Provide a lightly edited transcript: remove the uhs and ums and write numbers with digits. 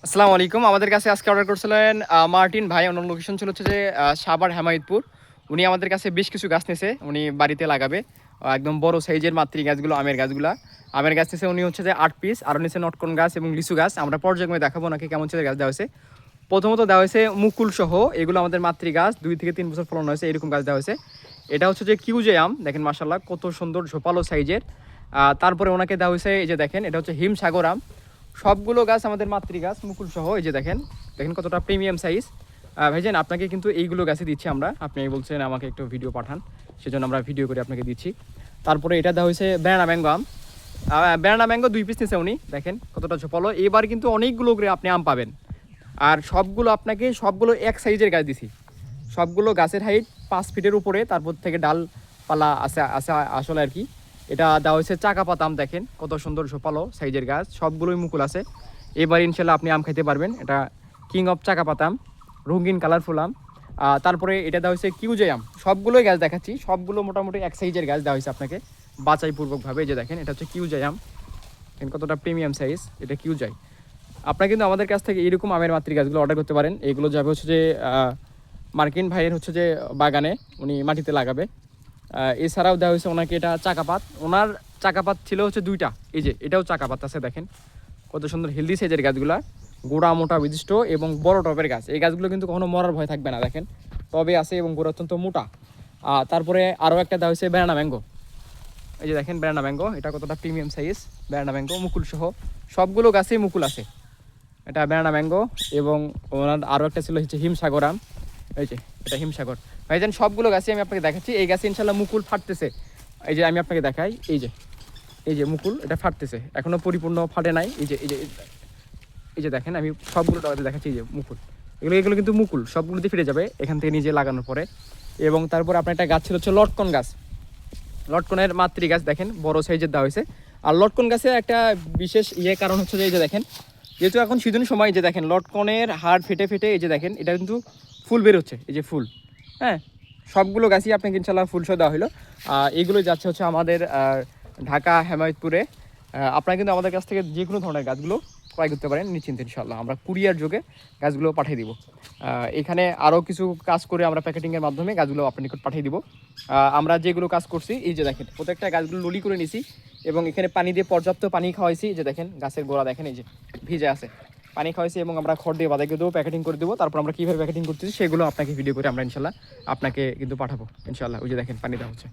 আসসালামু আলাইকুম। আমাদের কাছে আজকে অর্ডার করছিলেন মার্টিন ভাই। ওনার লোকেশন ছিল হচ্ছে যে সাভার হেমায়েতপুর। উনি আমাদের কাছে বেশ কিছু গাছ নিয়েছে, উনি বাড়িতে লাগাবে। একদম বড় সাইজের মাতৃ গাছগুলো, আমের গাছগুলা। আমের গাছ নিয়েছে উনি হচ্ছে যে 8 পিস, আরও নিয়েছে নটকন গাছ এবং লিচু গাছ। আমরা পর্যায়ক্রমে দেখাবো নাকি কেমন ছিল গাছ দেওয়া হয়েছে। প্রথমত দেওয়া হয়েছে মুকুল সহ, এগুলো আমাদের মাতৃ গাছ, 2 থেকে 3 বছর ফলন হয়েছে, এরকম গাছ দেওয়া হয়েছে। এটা হচ্ছে যে কিউজে আম, দেখেন মাশাল্লাহ কত সুন্দর ঝোপালো সাইজের। তারপরে ওনাকে দেওয়া হয়েছে এই যে দেখেন, এটা হচ্ছে হিমসাগর আম। সবগুলো গাছ আমাদের মাতৃ গাছ মুকুল সহ, এই যে দেখেন, দেখেন কতটা প্রিমিয়াম সাইজ। ভাইজান আপনাকে কিন্তু এইগুলো গাছে দিচ্ছি আমরা, আপনি বলছেন আমাকে একটু ভিডিও পাঠান, সেজন্য আমরা ভিডিও করে আপনাকে দিচ্ছি। তারপরে এটা দেওয়া হয়েছে ব্যানানা ম্যাঙ্গো আম। ব্যানানা ম্যাঙ্গো 2 পিস নিয়েছে উনি, দেখেন কতটা ঝোপালো। এবার কিন্তু অনেকগুলো করে আপনি আম পাবেন। আর সবগুলো এক সাইজের গাছ দিছি। সবগুলো গাছের হাইট 5 ফিটের উপরে, তারপর থেকে ডালপালা আছে আছে আসলে আর কি। এটা দেওয়া হয়েছে চাকা পাতাম, দেখেন কত সুন্দর ঝোপালো সাইজের গাছ, সবগুলোই মুকুল আছে। এবার ইনশাল্লাহ আপনি আম খাইতে পারবেন। এটা কিং অফ চাকা পাতাম, রঙিন কালারফুল আম। তারপরে এটা দেওয়া হয়েছে কিউজে আম। সবগুলোই গাছ দেখাচ্ছি, সবগুলো মোটামুটি এক সাইজের গাছ দেওয়া হয়েছে আপনাকে বাছাইপূর্বকভাবে। যে দেখেন, এটা হচ্ছে কিউজে আম, কতটা প্রিমিয়াম সাইজ, এটা কিউজাই। আপনারা কিন্তু আমাদের কাছ থেকে এরকম আমের মাতৃ গাছগুলো অর্ডার করতে পারেন। এগুলো যাবে হচ্ছে যে মার্কিন ভাইয়ের হচ্ছে যে বাগানে, উনি মাটিতে লাগাবে। এছাড়াও দেওয়া হয়েছে ওনাকে এটা চাকাপাত। ওনার চাকাপাত ছিল হচ্ছে 2টা, এই যে এটাও চাকাপাত আছে, দেখেন কত সুন্দর হেলদি সাইজের গাছগুলা, গোড়া মোটা বিশিষ্ট এবং বড় টবের গাছ। এই গাছগুলো কিন্তু কখনো মরার ভয় থাকবে না, দেখেন টবে আছে এবং গোড়া অত্যন্ত মোটা। তারপরে আরও একটা দেওয়া হয়েছে ব্যানানা ম্যাঙ্গো, এই যে দেখেন ব্যানানা ম্যাঙ্গো, এটা কতটা প্রিমিয়াম সাইজ ব্যানানা ম্যাঙ্গো, মুকুল সহ সবগুলো গাছেই মুকুল আছে। এটা ব্যানানা ম্যাঙ্গো। এবং ওনার আরও একটা ছিল হচ্ছে হিমসাগর আম, এই যে এটা হিমসাগর। ভাইজান সবগুলো গাছে আমি আপনাকে দেখাচ্ছি। এই গাছে ইনশাল্লাহ মুকুল ফাটতেছে, এই যে আমি আপনাকে দেখাই, এই যে মুকুল এটা ফাটতেছে, এখনও পরিপূর্ণ ফাটে নাই। এই যে দেখেন, আমি সবগুলো দেখাচ্ছি, এই যে মুকুল, এগুলো কিন্তু মুকুল সবগুলোতে ফিরে যাবে এখান থেকে নিজে লাগানোর পরে। এবং তারপর আপনার একটা গাছ ছিল হচ্ছে লটকন গাছ। লটকনের মাতৃ গাছ দেখেন বড় সাইজের দেওয়া হয়েছে। আর লটকন গাছে একটা বিশেষ কারণ হচ্ছে যে এই যে দেখেন, যেহেতু এখন সিজন সময়, যে দেখেন লটকনের হাড় ফেটে ফেটে, এই যে দেখেন এটা কিন্তু ফুল বের হচ্ছে, এই যে ফুল। হ্যাঁ, সবগুলো গাছই আপনাকে ইনশাল্লাহ ফুল সহ দেওয়া হলো। এইগুলো যাচ্ছে হচ্ছে আমাদের ঢাকা হেমায়তপুরে। আপনারা কিন্তু আমাদের কাছ থেকে যে কোনো ধরনের গাছগুলো ক্রয় করতে পারেন নিশ্চিন্তে, ইনশাল্লাহ আমরা কুরিয়ার যোগে গাছগুলো পাঠিয়ে দিব। এখানে আরও কিছু কাজ করে আমরা প্যাকেটিংয়ের মাধ্যমে গাছগুলো আপনার নিকট পাঠিয়ে দিব। আমরা যেগুলো কাজ করছি, এই যে দেখেন প্রত্যেকটা গাছগুলো ললি করে নিছি এবং এখানে পানি দিয়ে পর্যাপ্ত পানি খাওয়াইছি। যে দেখেন গাছের গোড়া দেখেন, এই যে ভিজে আছে, পানি খাওয়াইছি এবং আমরা খড় দিয়ে বাঁধাকে দেবো, প্যাকেটিং করে দেবো। তারপর আমরা কীভাবে প্যাকেটিং করতেছি সেগুলো আপনাকে ভিডিও করে আমরা ইনশাল্লাহ আপনাকে কিন্তু পাঠাবো ইনশাল্লাহ। ওই যে দেখেন পানি দেওয়া হচ্ছে।